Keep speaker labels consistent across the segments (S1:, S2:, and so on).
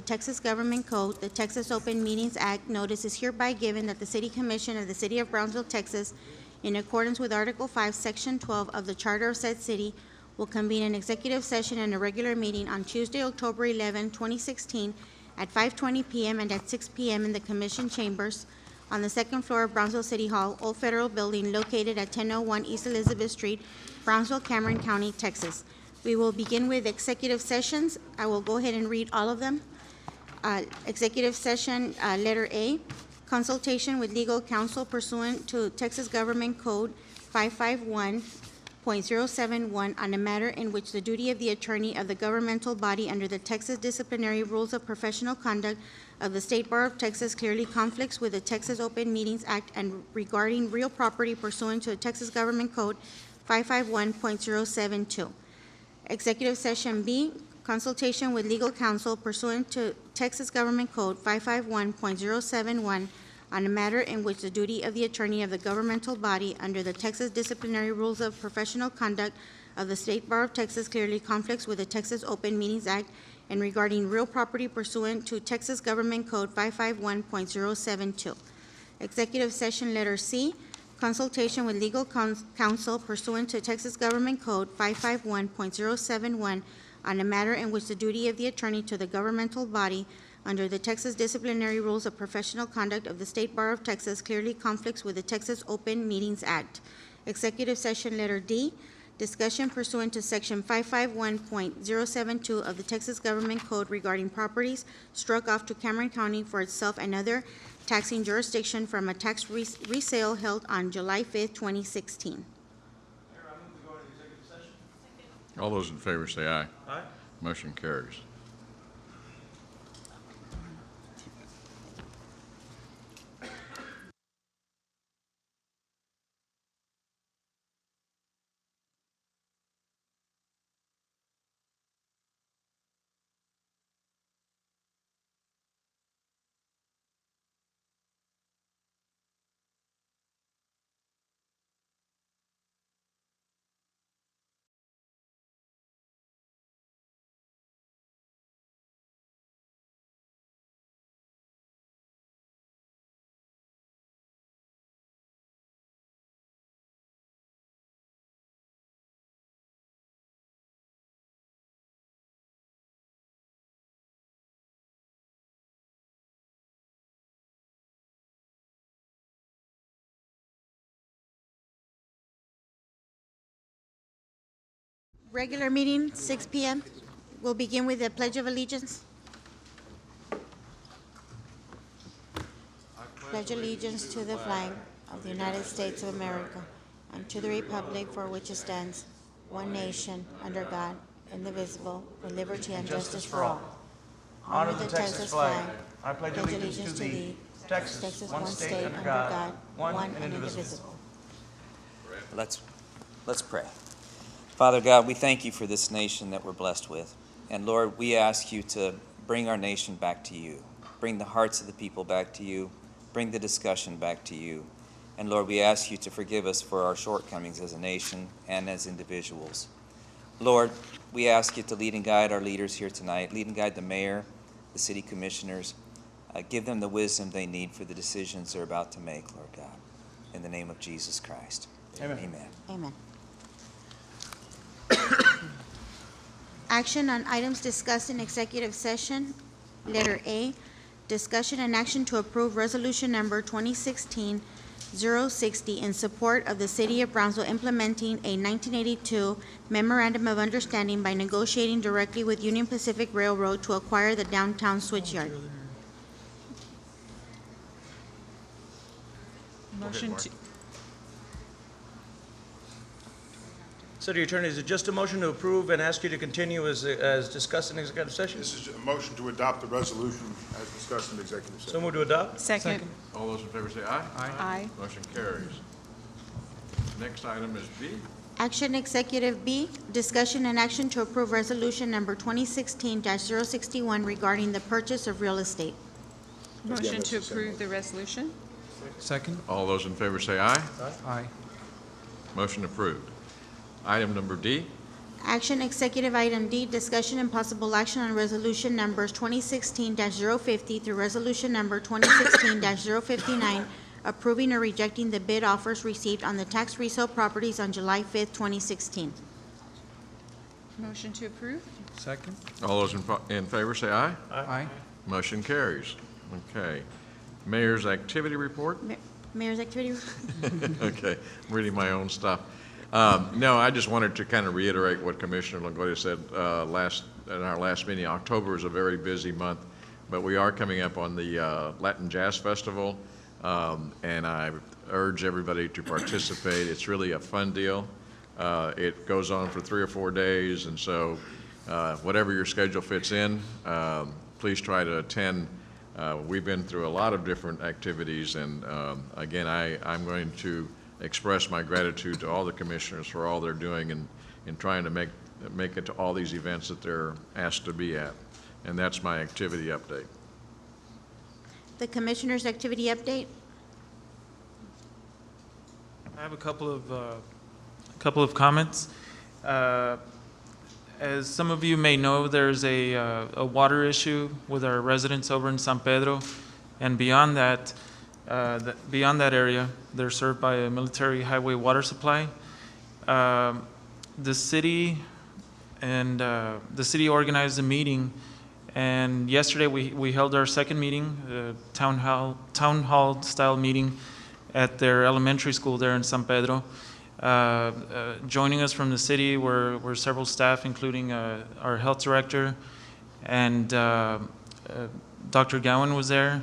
S1: the Texas Government Code, the Texas Open Meetings Act, notice is hereby given that the City Commission of the City of Brownsville, Texas, in accordance with Article 5, Section 12 of the Charter of said city, will convene an executive session and a regular meeting on Tuesday, October 11, 2016, at 5:20 p.m. and at 6 p.m. in the Commission Chambers on the second floor of Brownsville City Hall, Old Federal Building, located at 1001 East Elizabeth Street, Brownsville, Cameron County, Texas. We will begin with executive sessions. I will go ahead and read all of them. Executive session, letter A, consultation with legal counsel pursuant to Texas Government Code 551.071 on a matter in which the duty of the attorney of the governmental body under the Texas Disciplinary Rules of Professional Conduct of the State Bar of Texas clearly conflicts with the Texas Open Meetings Act and regarding real property pursuant to the Texas Government Code 551.072. Executive session B, consultation with legal counsel pursuant to Texas Government Code 551.071 on a matter in which the duty of the attorney of the governmental body under the Texas Disciplinary Rules of Professional Conduct of the State Bar of Texas clearly conflicts with the Texas Open Meetings Act and regarding real property pursuant to Texas Government Code 551.072. Executive session letter C, consultation with legal counsel pursuant to Texas Government Code 551.071 on a matter in which the duty of the attorney to the governmental body under the Texas Disciplinary Rules of Professional Conduct of the State Bar of Texas clearly conflicts with the Texas Open Meetings Act. Executive session letter D, discussion pursuant to Section 551.072 of the Texas Government Code regarding properties struck off to Cameron County for itself and other taxing jurisdiction from a tax resale held on July 5th, 2016.
S2: Mayor, I move to go into executive session.
S3: All those in favor say aye.
S2: Aye.
S3: Motion carries.
S1: Regular meeting, 6 p.m. We'll begin with the Pledge of Allegiance. Pledge allegiance to the flag of the United States of America and to the republic for which it stands, one nation, under God, indivisible, with liberty and justice for all.
S2: Honor the Texas flag. I pledge allegiance to thee, Texas, one state under God, one and indivisible.
S4: Let's pray. Father God, we thank you for this nation that we're blessed with. And Lord, we ask you to bring our nation back to you. Bring the hearts of the people back to you. Bring the discussion back to you. And Lord, we ask you to forgive us for our shortcomings as a nation and as individuals. Lord, we ask you to lead and guide our leaders here tonight. Lead and guide the mayor, the city commissioners. Give them the wisdom they need for the decisions they're about to make, Lord God. In the name of Jesus Christ.
S2: Amen.
S4: Amen.
S1: Amen. Action on items discussed in executive session. Letter A, discussion and action to approve resolution number 2016-060 in support of the City of Brownsville implementing a 1982 memorandum of understanding by negotiating directly with Union Pacific Railroad to acquire the downtown switchyard.
S3: Motion to.
S2: City Attorney, is it just a motion to approve and ask you to continue as discussed in executive session?
S5: This is a motion to adopt the resolution as discussed in executive session.
S2: So move to adopt?
S6: Second.
S3: All those in favor say aye.
S6: Aye.
S3: Motion carries. Next item is B.
S1: Action Executive B, discussion and action to approve resolution number 2016-061 regarding the purchase of real estate.
S6: Motion to approve the resolution?
S7: Second?
S3: All those in favor say aye.
S7: Aye.
S3: Motion approved. Item number D.
S1: Action Executive Item D, discussion and possible action on resolution numbers 2016-050 through resolution number 2016-059, approving or rejecting the bid offers received on the tax resale properties on July 5th, 2016.
S6: Motion to approve?
S7: Second.
S3: All those in favor say aye.
S7: Aye.
S3: Motion carries. Okay. Mayor's activity report?
S1: Mayor's activity.
S3: Okay, I'm reading my own stuff. No, I just wanted to kind of reiterate what Commissioner Longoria said in our last meeting. October is a very busy month, but we are coming up on the Latin Jazz Festival, and I urge everybody to participate. It's really a fun deal. It goes on for 3 or 4 days, and so whatever your schedule fits in, please try to attend. We've been through a lot of different activities, and again, I'm going to express my gratitude to all the commissioners for all they're doing in trying to make it to all these events that they're asked to be at. And that's my activity update.
S1: The Commissioner's activity update.
S8: I have a couple of comments. As some of you may know, there's a water issue with our residents over in San Pedro, and beyond that area, they're served by a military highway water supply. The city organized a meeting, and yesterday we held our second meeting, town hall style meeting at their elementary school there in San Pedro. Joining us from the city were several staff, including our health director, and Dr. Gowan was there,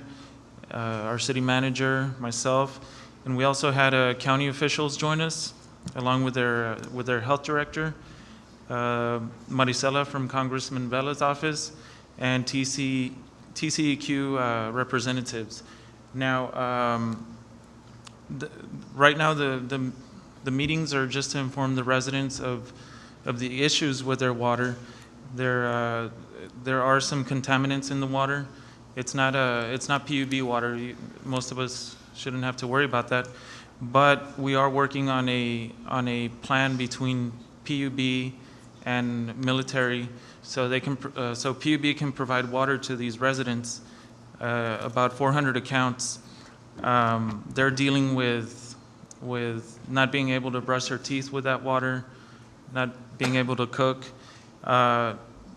S8: our city manager, myself, and we also had county officials join us, along with their health director, Maricela from Congressman Vela's office, and TCEQ representatives. Now, right now the meetings are just to inform the residents of the issues with their water. There are some contaminants in the water. It's not PUB water. Most of us shouldn't have to worry about that. But we are working on a plan between PUB and military, so PUB can provide water to these residents. About 400 accounts. They're dealing with not being able to brush their teeth with that water, not being able to cook,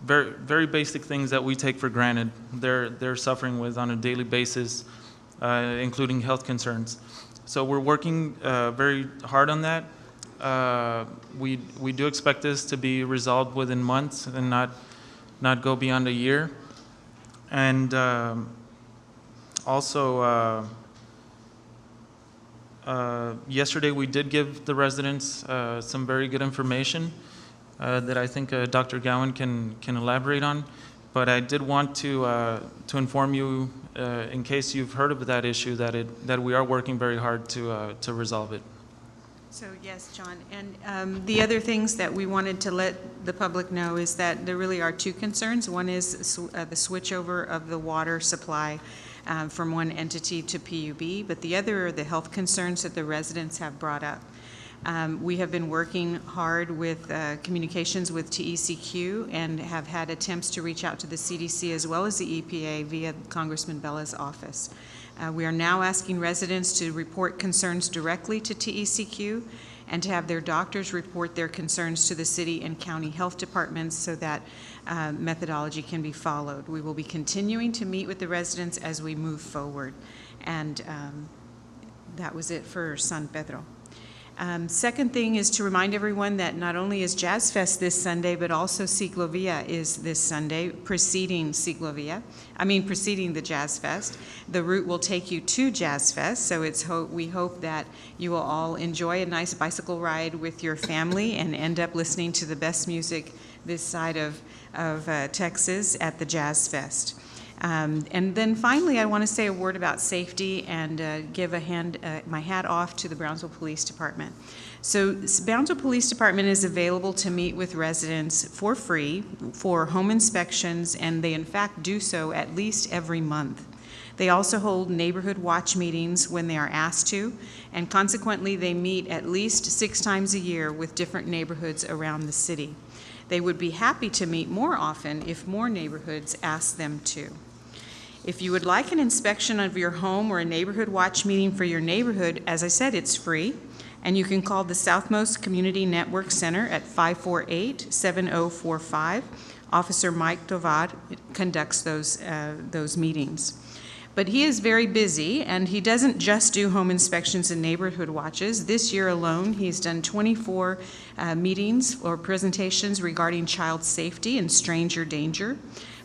S8: very, very basic things that we take for granted. They're suffering with on a daily basis, including health concerns. So we're working very hard on that. We do expect this to be resolved within months and not go beyond a year. And also. Yesterday, we did give the residents some very good information that I think Dr. Gowan can elaborate on. But I did want to inform you, in case you've heard of that issue, that we are working very hard to resolve it.
S6: So yes, John, and the other things that we wanted to let the public know is that there really are two concerns. One is the switchover of the water supply from one entity to PUB, but the other are the health concerns that the residents have brought up. We have been working hard with communications with TECQ and have had attempts to reach out to the CDC as well as the EPA via Congressman Bella's office. We are now asking residents to report concerns directly to TECQ and to have their doctors report their concerns to the city and county health departments so that methodology can be followed. We will be continuing to meet with the residents as we move forward. And that was it for San Pedro. Second thing is to remind everyone that not only is Jazz Fest this Sunday, but also Ciclovia is this Sunday, preceding the Jazz Fest. The route will take you to Jazz Fest, so we hope that you will all enjoy a nice bicycle ride with your family and end up listening to the best music this side of Texas at the Jazz Fest. And then finally, I want to say a word about safety and give my hat off to the Brownsville Police Department. So Brownsville Police Department is available to meet with residents for free for home inspections, and they in fact do so at least every month. They also hold neighborhood watch meetings when they are asked to, and consequently they meet at least 6 times a year with different neighborhoods around the city. They would be happy to meet more often if more neighborhoods asked them to. If you would like an inspection of your home or a neighborhood watch meeting for your neighborhood, as I said, it's free, and you can call the Southmost Community Network Center at 548-7045. Officer Mike Tovad conducts those meetings. But he is very busy, and he doesn't just do home inspections and neighborhood watches. This year alone, he's done 24 meetings or presentations regarding child safety and stranger danger,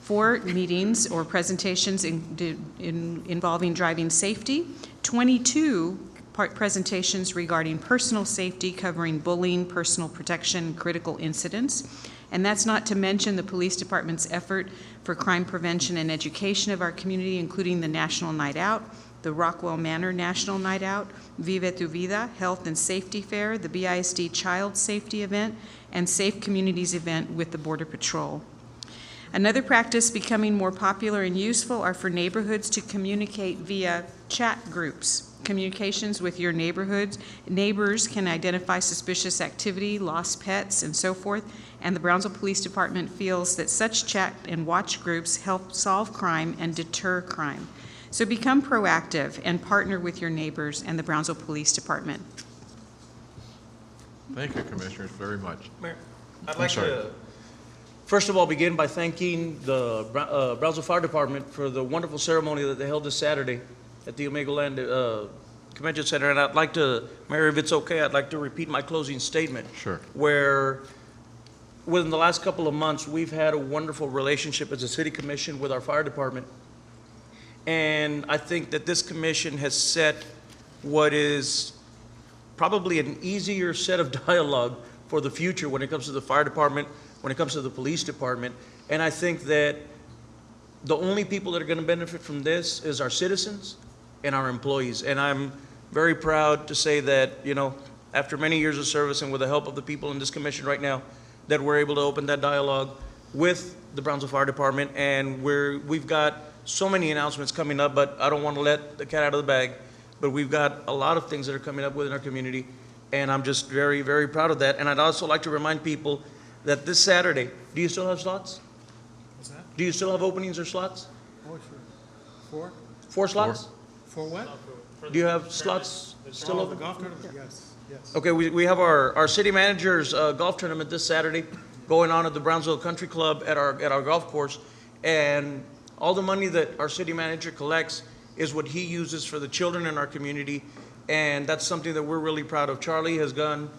S6: 4 meetings or presentations involving driving safety, 22 presentations regarding personal safety covering bullying, personal protection, critical incidents. And that's not to mention the police department's effort for crime prevention and education of our community, including the National Night Out, the Rockwell Manor National Night Out, Vive tu Vida Health and Safety Fair, the BISD Child Safety Event, and Safe Communities Event with the Border Patrol. Another practice becoming more popular and useful are for neighborhoods to communicate via chat groups. Communications with your neighbors can identify suspicious activity, lost pets, and so forth, and the Brownsville Police Department feels that such chat and watch groups help solve crime and deter crime. So become proactive and partner with your neighbors and the Brownsville Police Department.
S3: Thank you, Commissioners, very much.
S7: Mayor, I'd
S3: I'm
S7: like
S3: sorry.
S7: to, first of all, begin by thanking the Brownsville Fire Department for the wonderful ceremony that they held this Saturday at the Omega Land Convention Center. And I'd like to, Mayor, if it's okay, I'd like to repeat my closing statement.
S3: Sure.
S7: Where within the last couple of months, we've had a wonderful relationship as a city commission with our fire department. And I think that this commission has set what is probably an easier set of dialogue for the future when it comes to the fire department, when it comes to the police department. And I think that the only people that are going to benefit from this is our citizens and our employees. And I'm very proud to say that, you know, after many years of service and with the help of the people in this commission right now, that we're able to open that dialogue with the Brownsville Fire Department. And we've got so many announcements coming up, but I don't want to let the cat out of the bag. But we've got a lot of things that are coming up within our community, and I'm just very, very proud of that. And I'd also like to remind people that this Saturday, do you still have slots?
S9: What's that?
S7: Do you still have openings or slots?
S9: Oh, sure. 4?
S7: 4 slots?
S9: For what?
S7: Do you have slots still
S9: Oh, the
S7: open?
S9: golf tournament? Yes, yes.
S7: Okay, we have our city manager's golf tournament this Saturday going on at the Brownsville Country Club at our golf course. And all the money that our city manager collects is what he uses for the children in our community. And that's something that we're really proud of. Charlie has gone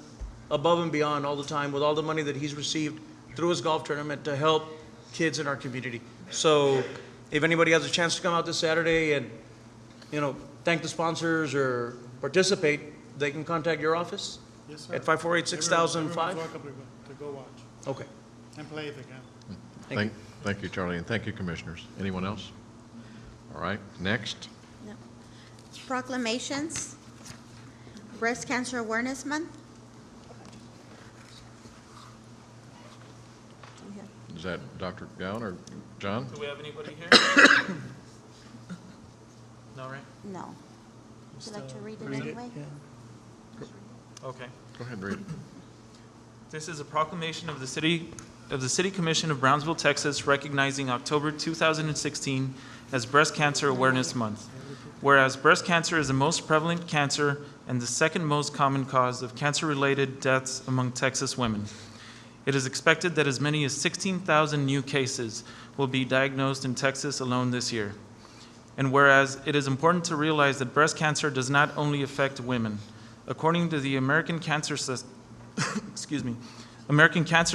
S7: above and beyond all the time with all the money that he's received through his golf tournament to help kids in our community. So if anybody has a chance to come out this Saturday and, you know, thank the sponsors or participate, they can contact your office
S9: Yes, sir.
S7: at 548-6005.
S9: Everyone's welcome to go watch
S7: Okay.
S9: and play if they can.
S3: Thank you, Charlie, and thank you, Commissioners. Anyone else? All right, next.
S1: No. Proclamations. Breast Cancer Awareness Month.
S3: Is that Dr. Gowan or John?
S8: Do we have anybody here? No, right?
S1: No. Would you like to read it
S7: Read it,
S1: anyway?
S8: Okay.
S3: Go ahead and read it.
S8: This is a proclamation of the City Commission of Brownsville, Texas, recognizing October 2016 as Breast Cancer Awareness Month. Whereas breast cancer is the most prevalent cancer and the second most common cause of cancer-related deaths among Texas women. It is expected that as many as 16,000 new cases will be diagnosed in Texas alone this year. And whereas it is important to realize that breast cancer does not only affect women. According to the American Cancer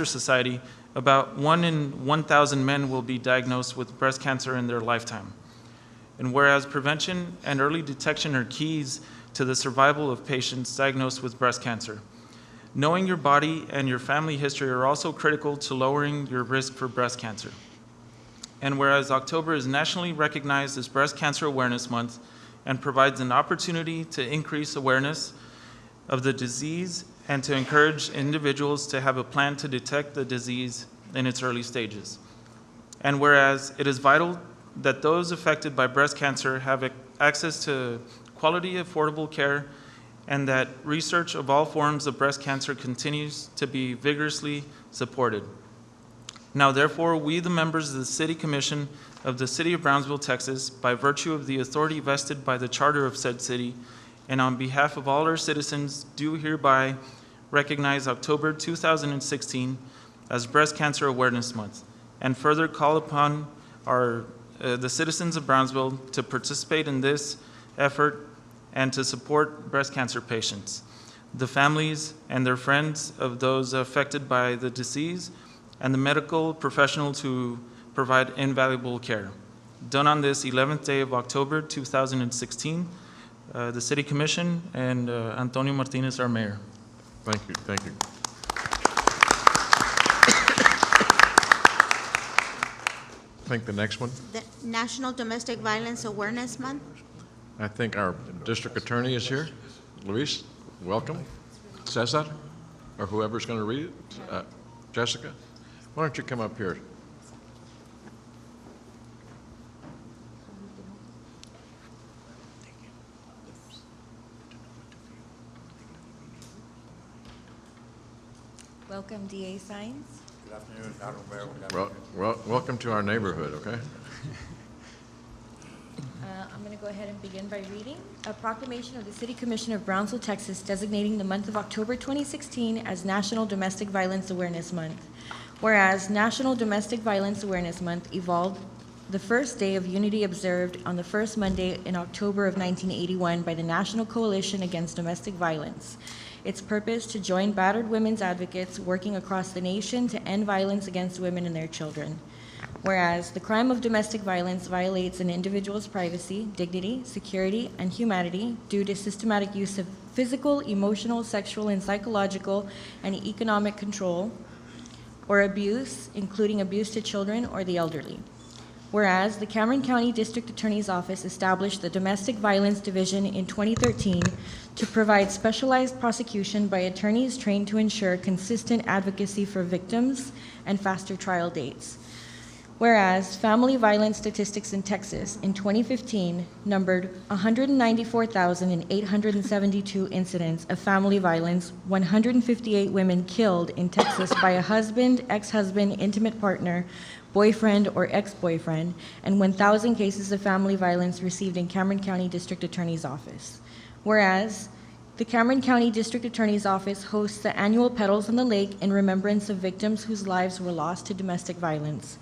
S8: Society, about 1 in 1,000 men will be diagnosed with breast cancer in their lifetime. And whereas prevention and early detection are keys to the survival of patients diagnosed with breast cancer, knowing your body and your family history are also critical to lowering your risk for breast cancer. And whereas October is nationally recognized as Breast Cancer Awareness Month and provides an opportunity to increase awareness of the disease and to encourage individuals to have a plan to detect the disease in its early stages. And whereas it is vital that those affected by breast cancer have access to quality, affordable care, and that research of all forms of breast cancer continues to be vigorously supported. Now therefore, we, the members of the City Commission of the City of Brownsville, Texas, by virtue of the authority vested by the charter of said city, and on behalf of all our citizens, do hereby recognize October 2016 as Breast Cancer Awareness Month, and further call upon the citizens of Brownsville to participate in this effort and to support breast cancer patients, the families and their friends of those affected by the disease, and the medical professionals who provide invaluable care. Done on this 11th day of October 2016, the City Commission and Antonio Martinez, our mayor.
S3: Thank you, thank you. I think the next one,
S1: The National Domestic Violence Awareness Month.
S3: I think our district attorney is here. Luis, welcome. Cesar, or whoever's going to read it. Jessica, why don't you come up here?
S10: Welcome, DA Sines.
S5: Good afternoon, Honorable Mayor. Good afternoon.
S3: Welcome to our neighborhood, okay?
S10: I'm going to go ahead and begin by reading a proclamation of the City Commission of Brownsville, Texas, designating the month of October 2016 as National Domestic Violence Awareness Month. Whereas National Domestic Violence Awareness Month evolved the first day of unity observed on the first Monday in October of 1981 by the National Coalition Against Domestic Violence. Its purpose to join battered women's advocates working across the nation to end violence against women and their children. Whereas the crime of domestic violence violates an individual's privacy, dignity, security, and humanity due to systematic use of physical, emotional, sexual, and psychological and economic control or abuse, including abuse to children or the elderly. Whereas the Cameron County District Attorney's Office established the Domestic Violence Division in 2013 to provide specialized prosecution by attorneys trained to ensure consistent advocacy for victims and faster trial dates. Whereas family violence statistics in Texas in 2015 numbered 194,872 incidents of family violence, 158 women killed in Texas by a husband, ex-husband, intimate partner, boyfriend, or ex-boyfriend, and 1,000 cases of family violence received in Cameron County District Attorney's Office. Whereas the Cameron County District Attorney's Office hosts the annual Petals on the Lake in remembrance of victims whose lives were lost to domestic violence.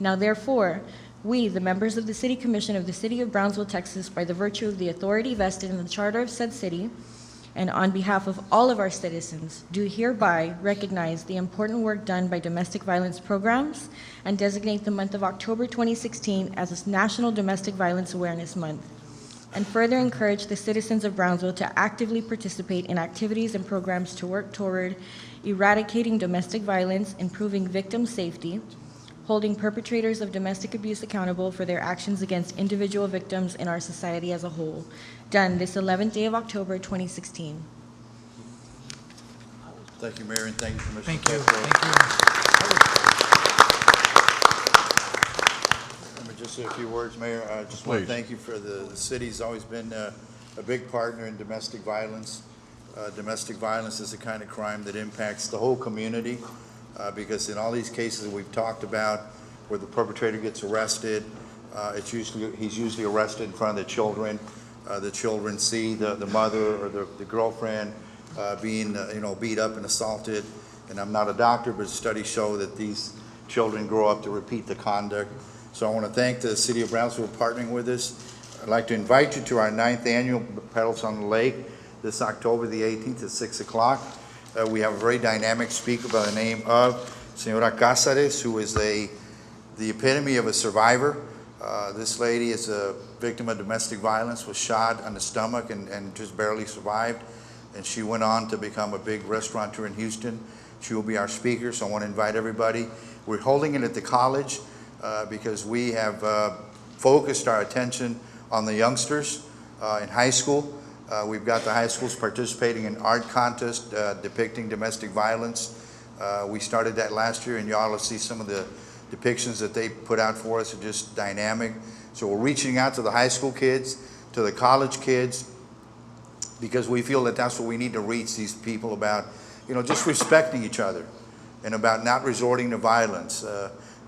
S10: Now therefore, we, the members of the City Commission of the City of Brownsville, Texas, by the virtue of the authority vested in the charter of said city, and on behalf of all of our citizens, do hereby recognize the important work done by domestic violence programs and designate the month of October 2016 as a National Domestic Violence Awareness Month, and further encourage the citizens of Brownsville to actively participate in activities and programs to work toward eradicating domestic violence, improving victim safety, holding perpetrators of domestic abuse accountable for their actions against individual victims in our society as a whole. Done this 11th day of October 2016.
S5: Thank you, Mayor, and thank you, Commissioner.
S9: Thank you.
S5: Castro.
S9: Thank you.
S5: Let me just say a few words, Mayor. I just want to
S3: Please.
S5: thank you for the city's always been a big partner in domestic violence. Domestic violence is the kind of crime that impacts the whole community because in all these cases that we've talked about where the perpetrator gets arrested, he's usually arrested in front of the children. The children see the mother or the girlfriend being beat up and assaulted. And I'm not a doctor, but studies show that these children grow up to repeat the conduct. So I want to thank the City of Brownsville for partnering with us. I'd like to invite you to our 9th annual Petals on the Lake this October the 18th at 6 o'clock. We have a very dynamic speaker by the name of Senora Cázares, who is the epitome of a survivor. This lady is a victim of domestic violence, was shot on the stomach and just barely survived. And she went on to become a big restaurateur in Houston. She will be our speaker, so I want to invite everybody. We're holding it at the college because we have focused our attention on the youngsters in high school. We've got the high schools participating in art contests depicting domestic violence. We started that last year, and y'all will see some of the depictions that they put out for us are just dynamic. So we're reaching out to the high school kids, to the college kids, because we feel that that's what we need to reach these people about, just respecting each other. and about not resorting to violence.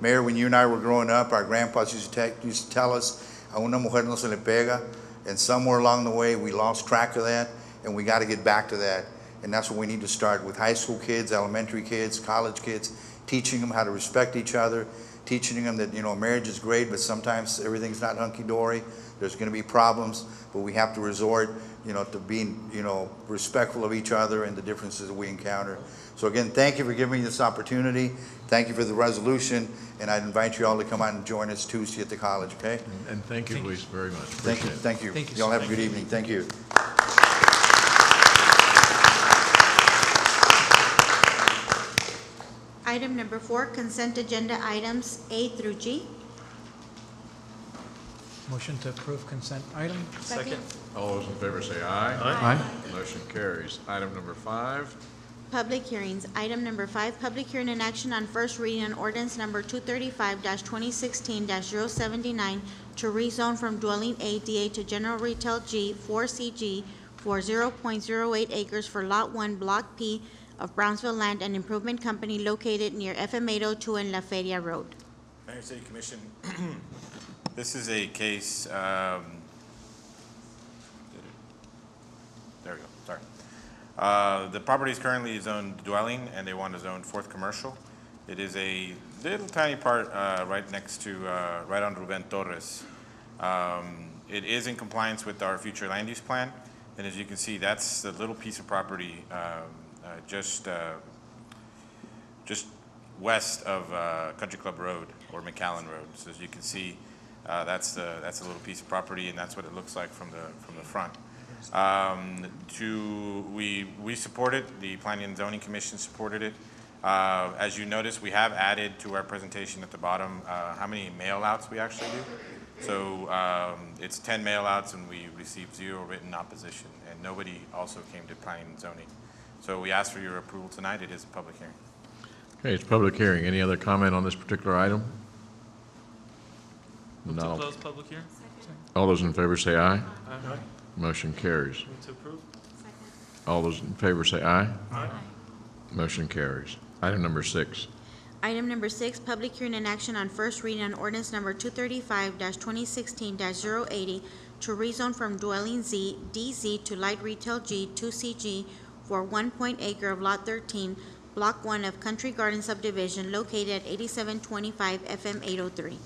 S5: Mayor, when you and I were growing up, our grandpas used to tell us, a una mujer no se le pega, and somewhere along the way, we lost track of that, and we got to get back to that. And that's what we need to start with high school kids, elementary kids, college kids, teaching them how to respect each other, teaching them that, marriage is great, but sometimes everything's not hunky-dory. There's going to be problems, but we have to resort, to being, respectful of each other and the differences that we encounter. So again, thank you for giving me this opportunity. Thank you for the resolution, and I'd invite you all to come out and join us Tuesday at the college, okay?
S3: And thank you, Luis, very much.
S5: Thank you,
S3: Appreciate it.
S5: thank you.
S8: Thank you,
S5: Y'all
S8: sir.
S5: have a good evening. Thank you.
S1: Item number 4, consent agenda items A through G.
S9: Motion to approve consent item?
S1: Second.
S3: All those in favor say aye. Aye. Motion carries. Item number 5.
S1: Public hearings. Item number 5, public hearing and action on first reading on ordinance number 235-2016-079 to rezone from dwelling A DA to general retail G 4CG for 0.08 acres for Lot 1, Block P of Brownsville Land and Improvement Company located near FM 802 and La Feria Road.
S11: Mayor, City Commission, this is a case, there we go, sorry. The property is currently zoned dwelling, and they want to zone fourth commercial. It is a little tiny part right next to, right on Ruben Torres. It is in compliance with our future land use plan, and as you can see, that's the little piece of property just west of Country Club Road or McAllen Road. So as you can see, that's a little piece of property, and that's what it looks like from the front. We support it. The Planning and Zoning Commission supported it. As you notice, we have added to our presentation at the bottom how many mail outs we actually do. So it's 10 mail outs, and we received 0 written opposition, and nobody also came to Planning and Zoning. So we ask for your approval tonight. It is a public hearing.
S3: Okay, it's public hearing. Any other comment on this particular item?
S8: Move to
S3: No.
S8: close public hearing?
S3: All those in favor say aye.
S8: Aye.
S3: Motion carries.
S8: Move to approve?
S3: All those in favor say aye. Aye. Motion carries. Item number 6.
S1: Item number 6, public hearing and action on first reading on ordinance number 235-2016-080 to rezone from dwelling Z, DZ to light retail G, 2CG for 1 acre of Lot 13, Block 1 of Country Garden subdivision located at 8725 FM 803.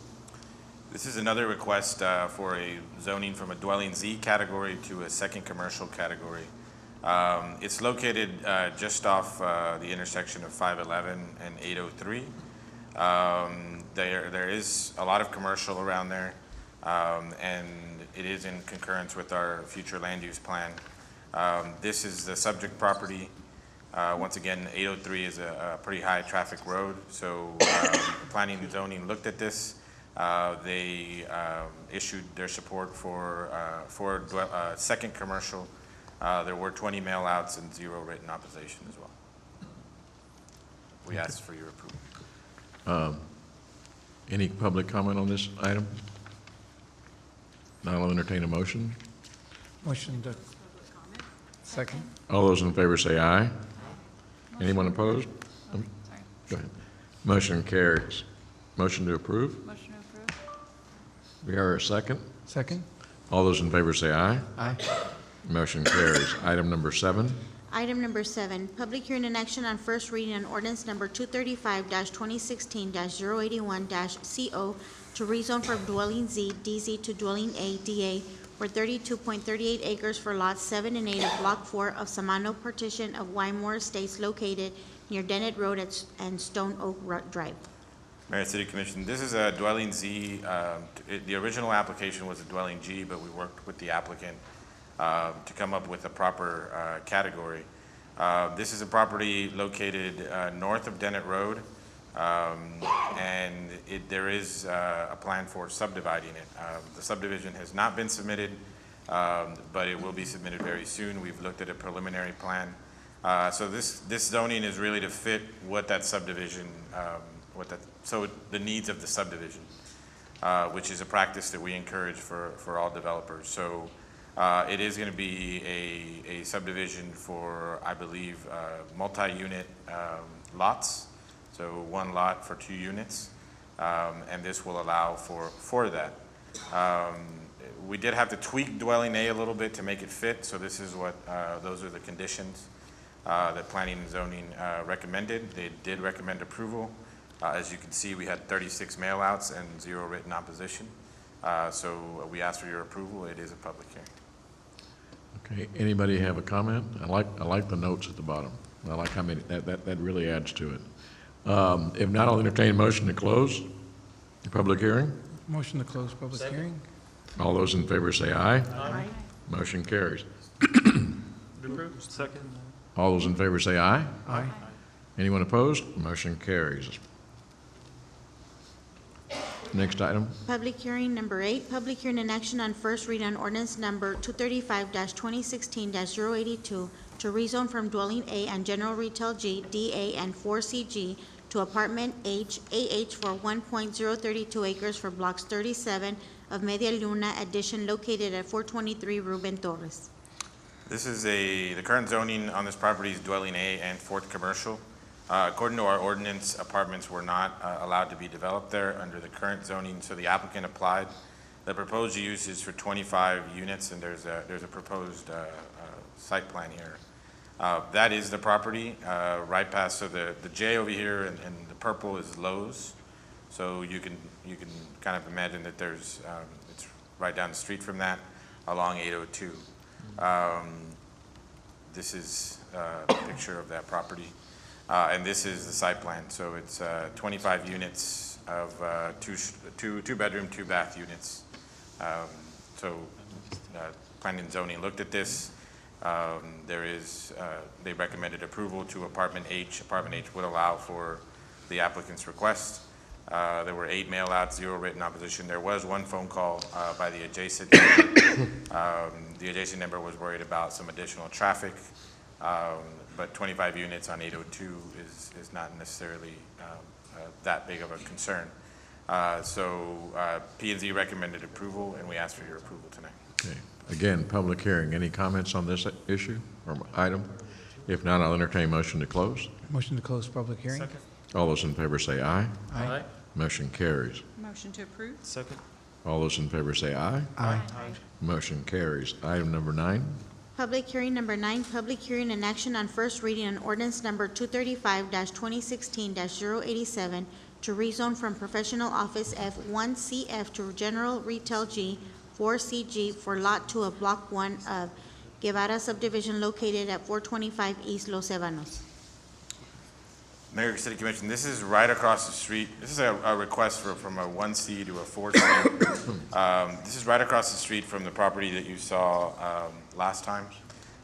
S11: This is another request for a zoning from a dwelling Z category to a second commercial category. It's located just off the intersection of 511 and 803. There is a lot of commercial around there, and it is in concurrence with our future land use plan. This is the subject property. Once again, 803 is a pretty high traffic road, so Planning and Zoning looked at this. They issued their support for second commercial. There were 20 mail outs and 0 written opposition as well. We ask for your approval.
S3: Any public comment on this item? Now I'll entertain a motion.
S9: Motion to. Second?
S3: All those in favor say aye. Anyone opposed? Go ahead. Motion carries. Motion to approve?
S12: Motion to approve.
S3: We are a second.
S9: Second?
S3: All those in favor say aye.
S9: Aye.
S3: Motion carries. Item number 7.
S1: Item number 7, public hearing and action on first reading on ordinance number 235-2016-081-CO to rezone from dwelling Z, DZ to dwelling A, DA for 32.38 acres for lots 7 and 8 of Block 4 of Samano partition of Wymore Estates located near Dennett Road and Stone Oak Drive.
S11: Mayor, City Commission, this is a dwelling Z. The original application was a dwelling G, but we worked with the applicant to come up with a proper category. This is a property located north of Dennett Road, and there is a plan for subdividing it. The subdivision has not been submitted, but it will be submitted very soon. We've looked at a preliminary plan. So this zoning is really to fit what that subdivision, the needs of the subdivision, which is a practice that we encourage for all developers. So it is going to be a subdivision for, I believe, multi-unit lots. So one lot for 2 units, and this will allow for that. We did have to tweak dwelling A a little bit to make it fit, so this is what, those are the conditions that Planning and Zoning recommended. They did recommend approval. As you can see, we had 36 mail-outs and 0 written opposition. So we ask for your approval. It is a public hearing.
S3: Okay, anybody have a comment? I like the notes at the bottom. I like how many, that really adds to it. If not, I'll entertain a motion to close the public hearing.
S9: Motion to close public hearing?
S3: All those in favor say aye.
S1: Aye.
S3: Motion carries.
S8: Second.
S3: All those in favor say aye.
S9: Aye.
S3: Anyone opposed? Motion carries. Next item.
S1: Public hearing number 8, public hearing and action on first reading on ordinance number 235-2016-082 to rezone from dwelling A and general retail G, DA, and 4CG to apartment H, AH for 1.032 acres for blocks 37 of Media Luna addition located at 423 Ruben Torres.
S11: This is the current zoning on this property is dwelling A and 4th commercial. According to our ordinance, apartments were not allowed to be developed there under the current zoning, so the applicant applied. The proposed use is for 25 units, and there's a proposed site plan here. That is the property right past, so the J over here and the purple is Lowe's. So you can kind of imagine that there's, it's right down the street from that along 802. This is a picture of that property. And this is the site plan. So it's 25 units of two bedroom, 2 bath units. Planning and Zoning looked at this. They recommended approval to apartment H. Apartment H would allow for the applicant's request. There were 8 mail-outs, 0 written opposition. There was 1 phone call by the adjacent neighbor. The adjacent neighbor was worried about some additional traffic. But 25 units on 802 is not necessarily that big of a concern. P&Z recommended approval, and we ask for your approval tonight.
S3: Okay. Again, public hearing. Any comments on this issue or item? If not, I'll entertain a motion to close.
S9: Motion to close public hearing?
S8: Second.
S3: All those in favor say aye.
S9: Aye.
S3: Motion carries.
S6: Motion to approve?
S8: Second.
S3: All those in favor say aye.
S9: Aye.
S3: Motion carries. Item number 9.
S1: Public hearing number 9, public hearing and action on first reading on ordinance number 235-2016-087 to rezone from professional office F1 CF to general retail G, 4CG for Lot 2 of Block 1 of Guevara subdivision located at 425 East Los Ebanos.
S11: Mayor, City Commission, this is right across the street. This is a request from a 1C to a 4C. This is right across the street from the property that you saw last time.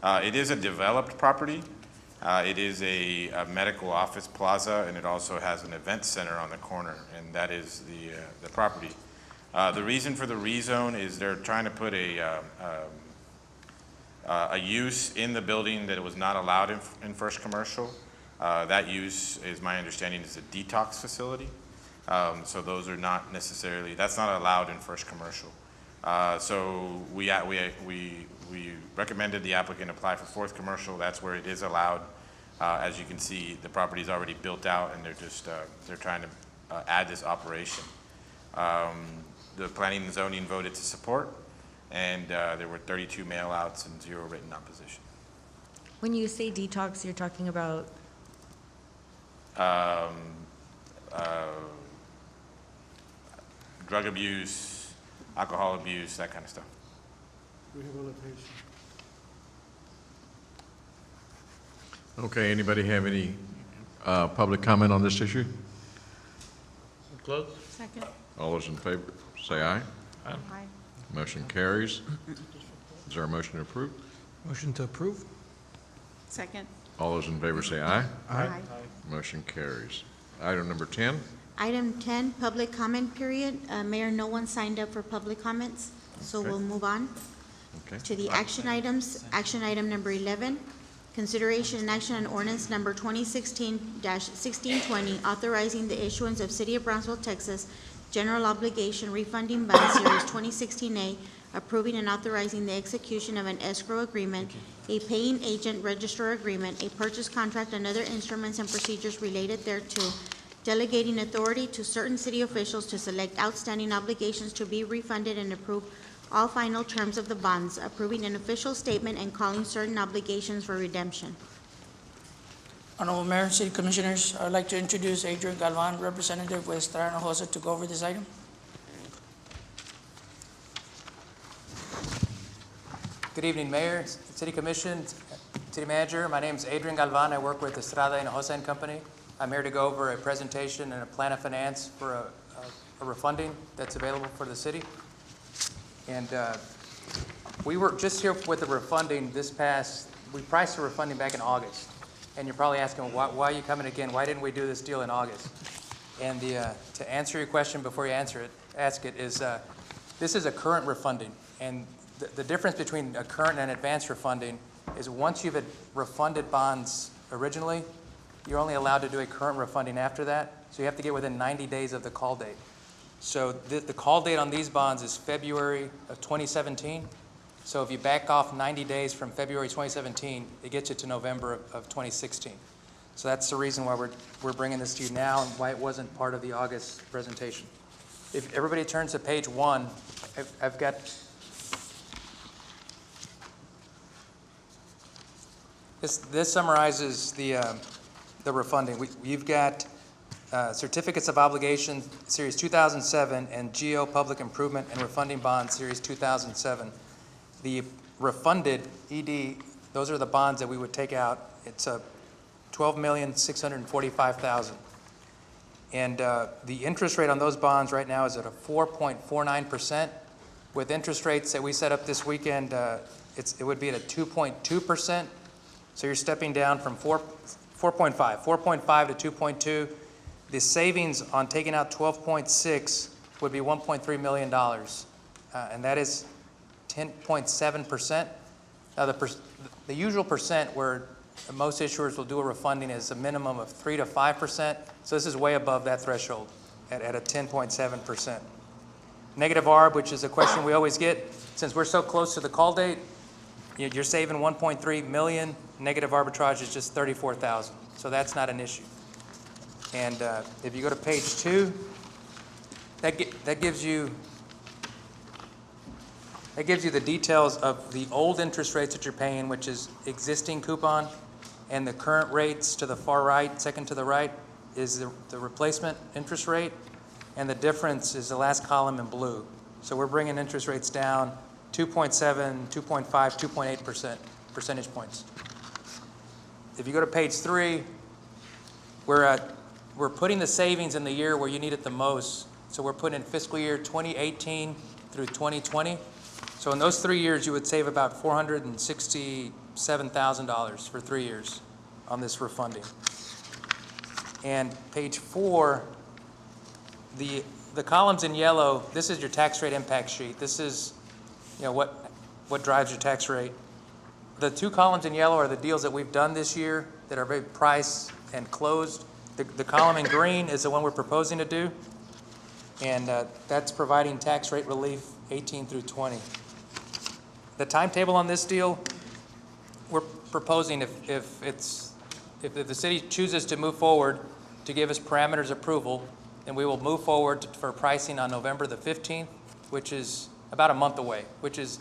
S11: It is a developed property. It is a medical office plaza, and it also has an event center on the corner, and that is the property. The reason for the rezone is they're trying to put a use in the building that was not allowed in First Commercial. That use, is my understanding, is a detox facility. So those are not necessarily, that's not allowed in First Commercial. So we recommended the applicant apply for 4th Commercial. That's where it is allowed. As you can see, the property is already built out, and they're trying to add this operation. The Planning and Zoning voted to support, and there were 32 mail-outs and 0 written opposition.
S10: When you say detox, you're talking about?
S11: Drug abuse, alcohol abuse, that kind of stuff.
S3: Okay, anybody have any public comment on this issue?
S7: Close?
S6: Second.
S3: All those in favor say aye.
S6: Aye.
S3: Motion carries. Is there a motion to approve?
S9: Motion to approve?
S6: Second.
S3: All those in favor say aye.
S1: Aye.
S3: Motion carries. Item number 10.
S1: Item 10, public comment period. Mayor, no one signed up for public comments, so
S3: Okay.
S1: we'll move on
S3: Okay.
S1: to the action items. Action item number 11, consideration and action on ordinance number 2016-1620, authorizing the issuance of City of Brownsville, Texas, general obligation refunding bond series 2016A, approving and authorizing the execution of an escrow agreement, a paying agent registrar agreement, a purchase contract, and other instruments and procedures related thereto, delegating authority to certain city officials to select outstanding obligations to be refunded and approve all final terms of the bonds, approving an official statement and calling certain obligations for redemption.
S12: Honorable Mayor, City Commissioners, I would like to introduce Adrian Galvan, representative with Estrada Hinojosa, to go over this item.
S13: Good evening, Mayor, City Commission, City Manager. My name is Adrian Galvan. I work with Estrada Hinojosa and Company. I'm here to go over a presentation and a plan of finance for a refunding that's available for the city. And we were just here with the refunding we priced the refunding back in August. And you're probably asking, why are you coming again? Why didn't we do this deal in August? And to answer your question before you ask it is, this is a current refunding. And the difference between a current and advanced refunding is once you've refunded bonds originally, you're only allowed to do a current refunding after that. So you have to get within 90 days of the call date. So the call date on these bonds is February of 2017. So if you back off 90 days from February 2017, it gets you to November of 2016. So that's the reason why we're bringing this to you now and why it wasn't part of the August presentation. If everybody turns to page 1, I've got this summarizes the refunding. You've got Certificates of Obligation Series 2007 and GO Public Improvement and Refunding Bond Series 2007. The refunded ED, those are the bonds that we would take out. It's $12,645,000. And the interest rate on those bonds right now is at a 4.49%. With interest rates that we set up this weekend, it would be at a 2.2%. So you're stepping down from 4.5 to 2.2. The savings on taking out 12.6 would be $1.3 million, and that is 10.7%. Now, the usual percent where most issuers will do a refunding is a minimum of 3 to 5%. So this is way above that threshold at a 10.7%. Negative arb, which is a question we always get, since we're so close to the call date, you're saving 1.3 million. Negative arbitrage is just 34,000. So that's not an issue. And if you go to page 2, that gives you the details of the old interest rates that you're paying, which is existing coupon, and the current rates to the far right, second to the right, is the replacement interest rate, and the difference is the last column in blue. So we're bringing interest rates down 2.7, 2.5, 2.8% percentage points. If you go to page 3, we're putting the savings in the year where you need it the most. So we're putting in fiscal year 2018 through 2020. So in those 3 years, you would save about $467,000 for 3 years on this refunding. And page 4, the columns in yellow, this is your tax rate impact sheet. This is, what drives your tax rate. The 2 columns in yellow are the deals that we've done this year that are very priced and closed. The column in green is the one we're proposing to do, and that's providing tax rate relief 18 through 20. The timetable on this deal, we're proposing if the city chooses to move forward to give us parameters approval, then we will move forward for pricing on November the 15th, which is about a month away, which is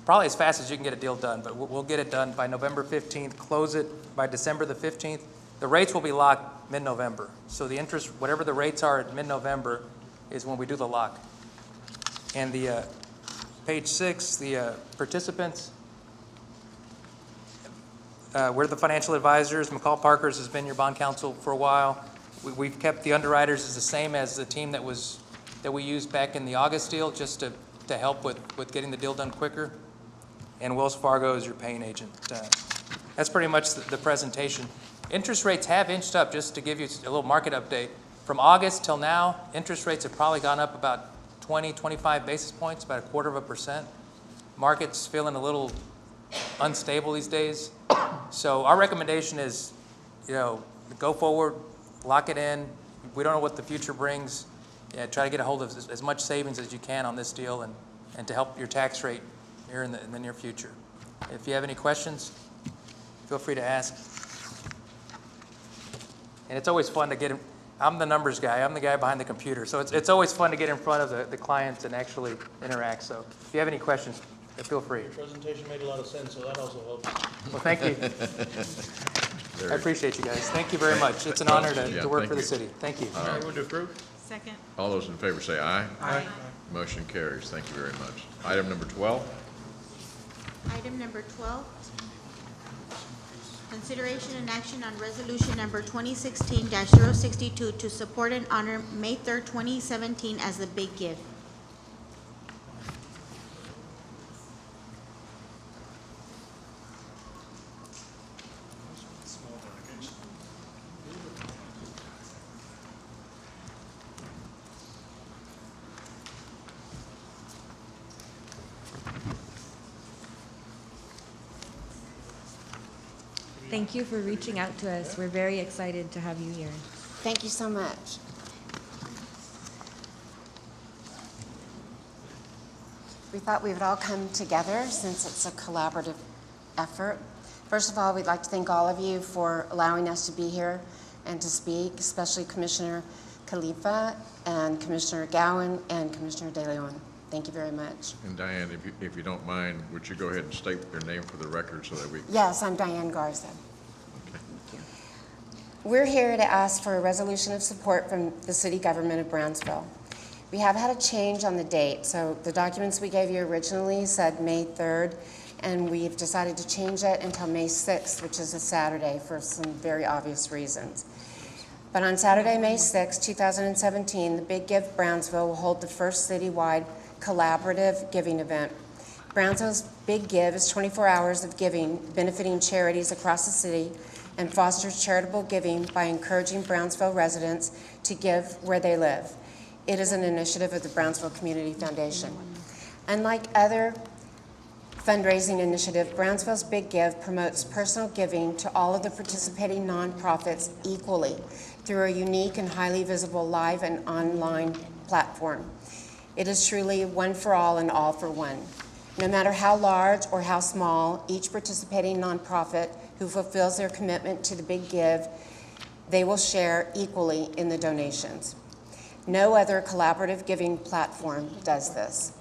S13: probably as fast as you can get a deal done, but we'll get it done by November 15th, close it by December the 15th. The rates will be locked mid-November. So the interest, whatever the rates are at mid-November is when we do the lock. And the page 6, the participants, we're the financial advisors. McCall Parkers has been your bond counsel for a while. We've kept the underwriters as the same as the team that we used back in the August deal, just to help with getting the deal done quicker. And Wells Fargo is your paying agent. That's pretty much the presentation. Interest rates have inched up, just to give you a little market update. From August till now, interest rates have probably gone up about 20, 25 basis points, about 1/4%. Market's feeling a little unstable these days. So our recommendation is, go forward, lock it in. We don't know what the future brings. Try to get a hold of as much savings as you can on this deal and to help your tax rate here in the near future. If you have any questions, feel free to ask. And it's always fun to get I'm the numbers guy. I'm the guy behind the computer. So it's always fun to get in front of the clients and actually interact. So if you have any questions, feel free.
S7: Your presentation made a lot of sense, so that also helps.
S13: Well, thank you. I appreciate you guys. Thank you very much. It's an honor
S3: Yeah,
S13: to work
S3: thank
S13: for the
S3: you.
S13: city. Thank you.
S7: Move to approve?
S6: Second.
S3: All those in favor say aye.
S6: Aye.
S3: Motion carries. Thank you very much. Item number 12.
S1: Item number 12, consideration and action on resolution number 2016-062 to support and honor May 3rd, 2017 as the Big Give.
S10: Thank you for reaching out to us. We're very excited to have you here.
S14: Thank you so much. We thought we would all come together since it's a collaborative effort. First of all, we'd like to thank all of you for allowing us to be here and to speak, especially Commissioner Khalifa and Commissioner Gowan and Commissioner De Leon. Thank you very much.
S3: And Diane, if you don't mind, would you go ahead and state your name for the record so that we...
S14: Yes, I'm Diane Garza. We're here to ask for a resolution of support from the city government of Brownsville. We have had a change on the date, so the documents we gave you originally said May 3rd, and we've decided to change it until May 6th, which is a Saturday, for some very obvious reasons. But on Saturday, May 6th, 2017, the Big Give Brownsville will hold the first citywide collaborative giving event. Brownsville's Big Give is 24 hours of giving, benefiting charities across the city, and fosters charitable giving by encouraging Brownsville residents to give where they live. It is an initiative of the Brownsville Community Foundation. Unlike other fundraising initiatives, Brownsville's Big Give promotes personal giving to all of the participating nonprofits equally through a unique and highly visible live and online platform. It is truly one for all and all for one. No matter how large or how small, each participating nonprofit who fulfills their commitment to the Big Give, they will share equally in the donations. No other collaborative giving platform does this.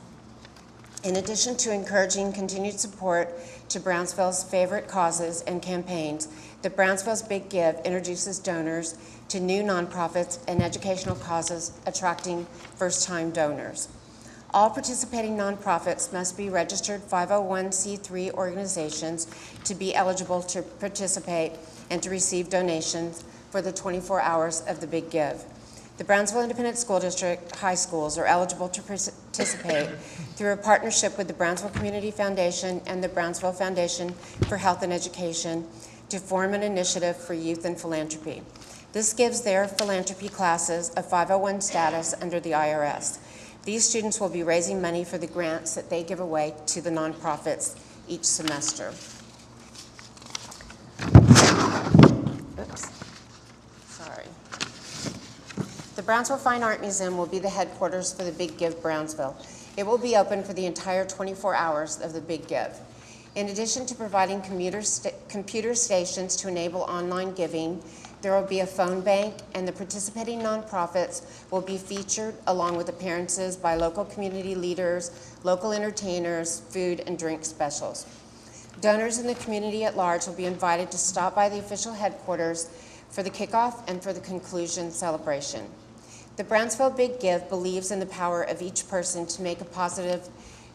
S14: In addition to encouraging continued support to Brownsville's favorite causes and campaigns, the Brownsville's Big Give introduces donors to new nonprofits and educational causes, attracting first-time donors. All participating nonprofits must be registered 501c3 organizations to be eligible to participate and to receive donations for the 24 hours of the Big Give. The Brownsville Independent School District high schools are eligible to participate through a partnership with the Brownsville Community Foundation and the Brownsville Foundation for Health and Education to form an initiative for youth and philanthropy. This gives their philanthropy classes a 501 status under the IRS. These students will be raising money for the grants that they give away to the nonprofits each semester. Oops. Sorry. The Brownsville Fine Art Museum will be the headquarters for the Big Give Brownsville. It will be open for the entire 24 hours of the Big Give. In addition to providing computer stations to enable online giving, there will be a phone bank, and the participating nonprofits will be featured along with appearances by local community leaders, local entertainers, food and drink specials. Donors in the community at large will be invited to stop by the official headquarters for the kickoff and for the conclusion celebration. The Brownsville Big Give believes in the power of each person to make a positive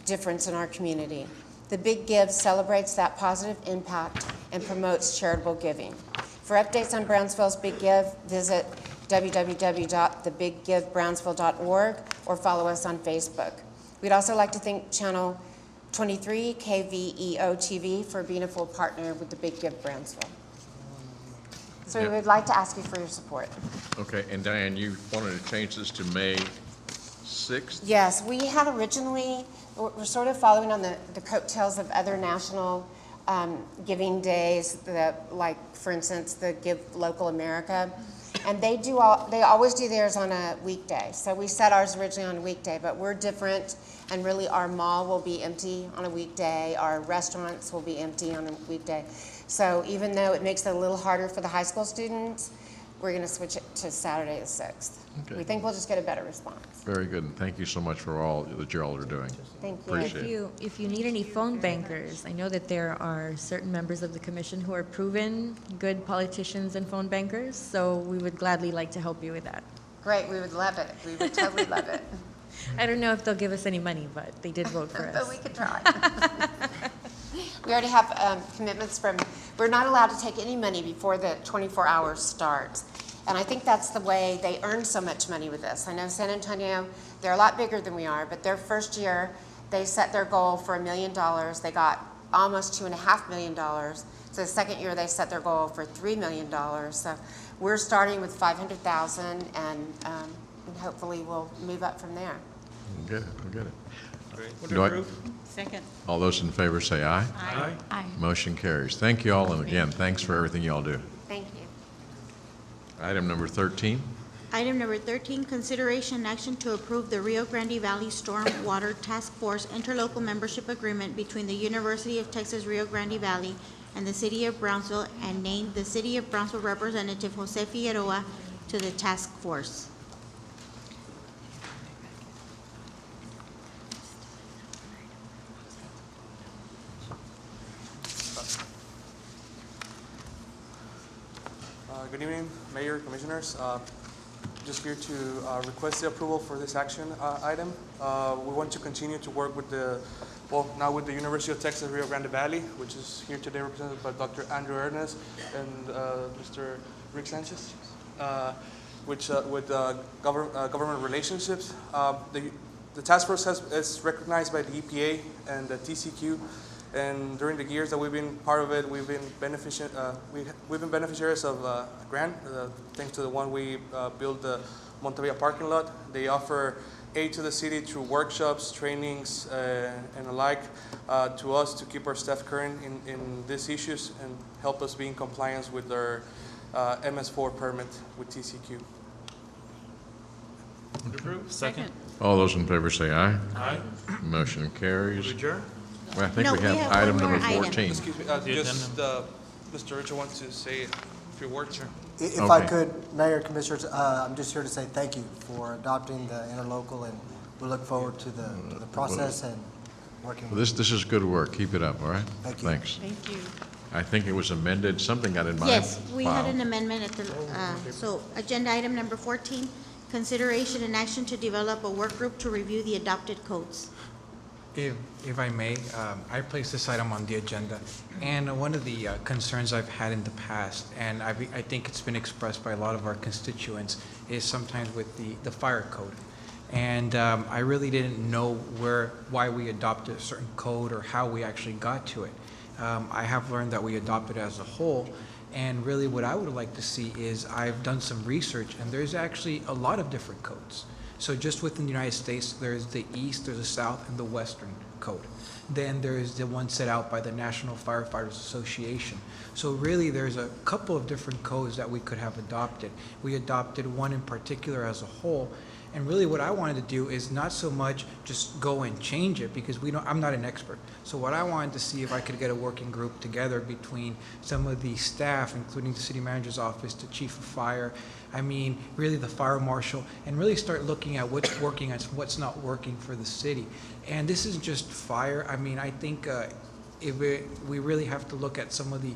S14: difference in our community. The Big Give celebrates that positive impact and promotes charitable giving. For updates on Brownsville's Big Give, visit www.thebiggivebrownsville.org or follow us on Facebook. We'd also like to thank Channel 23 KVEO TV for being a full partner with the Big Give Brownsville. So we would like to ask you for your support.
S3: Okay, and Diane, you wanted to change this to May 6th?
S14: Yes, we had originally, we're sort of following on the coattails of other national giving days, like, for instance, the Give Local America. And they always do theirs on a weekday. So we set ours originally on a weekday, but we're different, and really our mall will be empty on a weekday, our restaurants will be empty on a weekday. So even though it makes it a little harder for the high school students, we're going to switch it to Saturday the 6th.
S3: Okay.
S14: We think we'll just get a better response.
S3: Very good, and thank you so much for all that you all are doing.
S14: Thank you.
S3: Appreciate it.
S10: If you need any phone bankers, I know that there are certain members of the commission who are proven good politicians and phone bankers, so we would gladly like to help you with that.
S14: Great, we would love it. We would totally love it.
S10: I don't know if they'll give us any money, but they did vote for
S14: But
S10: us.
S14: we could try. We already have commitments from, we're not allowed to take any money before the 24 hours starts. And I think that's the way they earn so much money with this. I know San Antonio, they're a lot bigger than we are, but their first year, they set their goal for $1 million. They got almost $2.5 million. So the second year, they set their goal for $3 million. So we're starting with $500,000, and hopefully we'll move up from there.
S3: We'll get it.
S7: Would
S3: Do I-
S7: approve?
S6: Second.
S3: All those in favor say aye.
S7: Aye.
S10: Aye.
S3: Motion carries. Thank you all, and again, thanks for everything you all do.
S14: Thank you.
S3: Item number 13.
S1: Item number 13, consideration and action to approve the Rio Grande Valley Storm Water Task Force interlocal membership agreement between the University of Texas Rio Grande Valley and the City of Brownsville, and name the City of Brownsville Representative Jose Figueroa to the task force.
S15: Good evening, Mayor, Commissioners. Just here to request the approval for this action item. We want to continue to work with now with the University of Texas Rio Grande Valley, which is here today represented by Dr. Andrew Ernest and Mr. Rick Sanchez, with government relationships. The task force is recognized by the EPA and the TCQ. And during the years that we've been part of it, we've been beneficiaries of a grant, thanks to the one we built the Montevilla parking lot. They offer aid to the city through workshops, trainings, and the like to us to keep our staff current in these issues and help us be in compliance with our MS4 permit with TCQ.
S7: Would approve?
S8: Second.
S3: All those in favor say aye.
S7: Aye.
S3: Motion carries.
S7: Adjourn?
S3: Well, I think
S1: No,
S3: we have
S1: we have
S3: item
S1: one more
S3: number
S1: item.
S3: 14.
S15: Excuse me, just Mr. Richard wants to say a few words.
S16: If I
S3: Okay.
S16: could, Mayor, Commissioners, I'm just here to say thank you for adopting the interlocal, and we look forward to the process and working
S3: Well,
S16: with
S3: this is good work. Keep it up, all right?
S16: Thank you.
S3: Thanks.
S6: Thank you.
S3: I think it was amended, something got in my
S1: Yes, we had
S3: file.
S1: an amendment at the, so agenda item number 14, consideration and action to develop a work group to review the adopted codes.
S9: If I may, I placed this item on the agenda, and one of the concerns I've had in the past, and I think it's been expressed by a lot of our constituents, is sometimes with the fire code. And I really didn't know why we adopted a certain code or how we actually got to it. I have learned that we adopted it as a whole, and really what I would like to see is, I've done some research, and there's actually a lot of different codes. So just within the United States, there's the East, there's the South, and the Western code. Then there's the one set out by the National Firefighters Association. So really, there's a couple of different codes that we could have adopted. We adopted one in particular as a whole, and really what I wanted to do is not so much just go and change it, because I'm not an expert. So what I wanted to see if I could get a working group together between some of the staff, including the city manager's office, the chief of fire, really the fire marshal, and really start looking at what's working and what's not working for the city. And this isn't just fire. I think we really have to look at some of the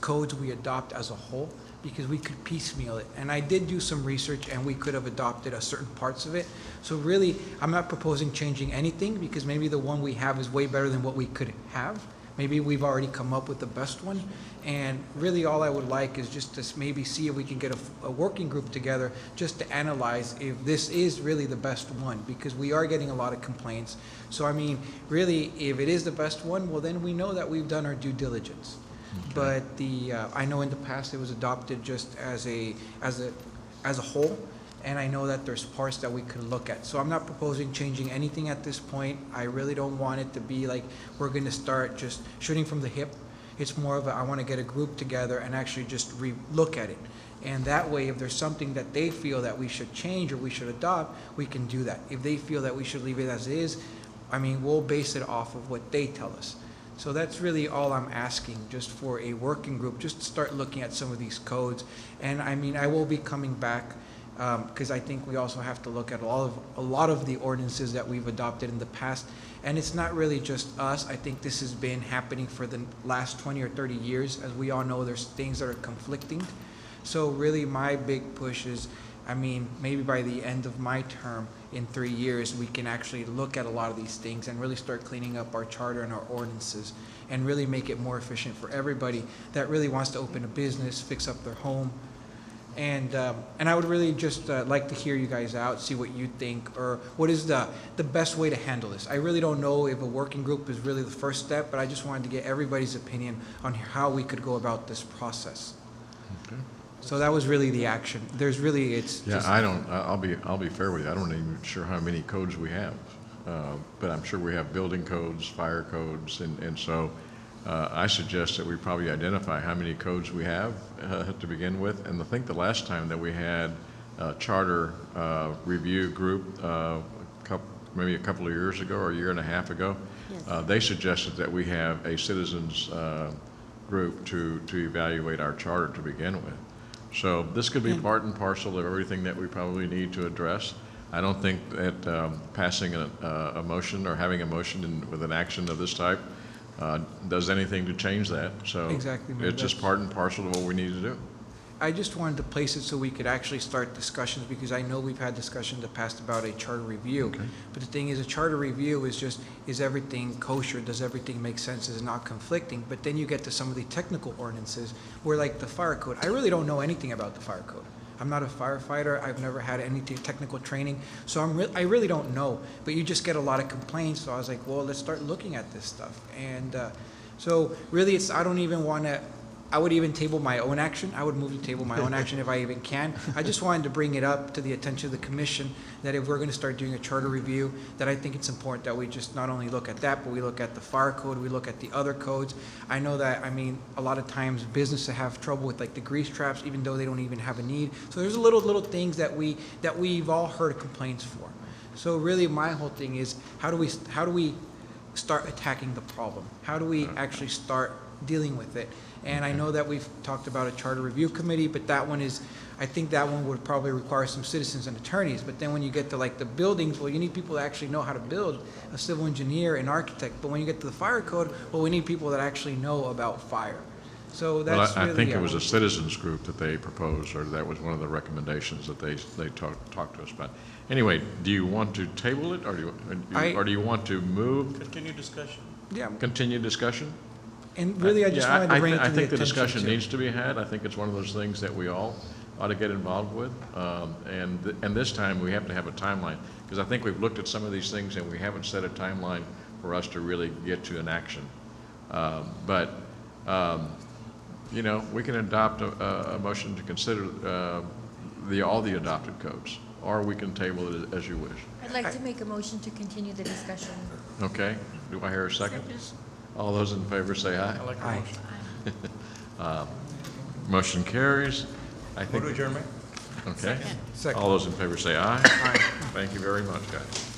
S9: codes we adopt as a whole, because we could piecemeal it. And I did do some research, and we could have adopted certain parts of it. So really, I'm not proposing changing anything, because maybe the one we have is way better than what we could have. Maybe we've already come up with the best one. And really, all I would like is just to maybe see if we can get a working group together just to analyze if this is really the best one, because we are getting a lot of complaints. So really, if it is the best one, well, then we know that we've done our due diligence. But I know in the past it was adopted just as a whole, and I know that there's parts that we could look at. So I'm not proposing changing anything at this point. I really don't want it to be like we're going to start just shooting from the hip. It's more of I want to get a group together and actually just look at it. And that way, if there's something that they feel that we should change or we should adopt, we can do that. If they feel that we should leave it as is, we'll base it off of what they tell us. So that's really all I'm asking, just for a working group, just to start looking at some of these codes. And I mean, I will be coming back, because I think we also have to look at a lot of the ordinances that we've adopted in the past. And it's not really just us. I think this has been happening for the last 20 or 30 years. As we all know, there's things that are conflicting. So really my big push is, I mean, maybe by the end of my term, in 3 years, we can actually look at a lot of these things and really start cleaning up our charter and our ordinances and really make it more efficient for everybody that really wants to open a business, fix up their home. And I would really just like to hear you guys out, see what you think, or what is the best way to handle this. I really don't know if a working group is really the first step, but I just wanted to get everybody's opinion on how we could go about this process.
S3: Okay.
S9: So that was really the action. There's really, it's
S3: Yeah,
S9: just.
S3: I'll be fair with you. I don't even sure how many codes we have. But I'm sure we have building codes, fire codes, and so I suggest that we probably identify how many codes we have to begin with. And I think the last time that we had a charter review group, maybe a couple of years ago or a year and a half ago, they suggested that we have a citizens group to evaluate our charter to begin with. So this could be part and parcel of everything that we probably need to address. I don't think that passing a motion or having a motion with an action of this type does anything to change that. So
S9: Exactly, Mayor,
S3: it's just part and parcel of what we need to do.
S9: I just wanted to place it so we could actually start discussions, because I know we've had discussions in the past about a charter review.
S3: Okay.
S9: But the thing is, a charter review is just, is everything kosher? Does everything make sense? Is it not conflicting? But then you get to some of the technical ordinances where, like the fire code, I really don't know anything about the fire code. I'm not a firefighter. I've never had any technical training. So I really don't know. But you just get a lot of complaints. So I was like, well, let's start looking at this stuff. And so really, I don't even want to. I would even table my own action. I would move to table my own action if I even can. I just wanted to bring it up to the attention of the commission that if we're going to start doing a charter review, that I think it's important that we just not only look at that, but we look at the fire code, we look at the other codes. I know that, I mean, a lot of times businesses have trouble with like the grease traps, even though they don't even have a need. So there's little things that we've all heard complaints for. So really my whole thing is, how do we start attacking the problem? How do we actually start dealing with it? And I know that we've talked about a charter review committee, but that one is, I think that one would probably require some citizens and attorneys. But then when you get to like the buildings, well, you need people that actually know how to build, a civil engineer, an architect. But when you get to the fire code, well, we need people that actually know about fire. So that's
S3: Well, I
S9: really,
S3: think it was a citizens group that they proposed, or that was one of the recommendations that they talked to us about. Anyway, do you want to table it, or do you want to move?
S7: Continue discussion.
S9: Yeah.
S3: Continue discussion?
S9: And really, I just wanted to bring it to the
S3: I think the
S9: attention
S3: discussion
S9: too.
S3: needs to be had. I think it's one of those things that we all ought to get involved with. And this time, we have to have a timeline, because I think we've looked at some of these things and we haven't set a timeline for us to really get to an action. You know, we can adopt a motion to consider all the adopted codes, or we can table it as you wish.
S10: I'd like to make a motion to continue the discussion.
S3: Okay, do I hear a second? All those in favor say aye.
S7: I like the motion.
S3: Motion carries. I think.
S7: Go to adjournment.
S3: Okay.
S9: Second.
S3: All those in favor say aye. Aye. Thank you very much, guys.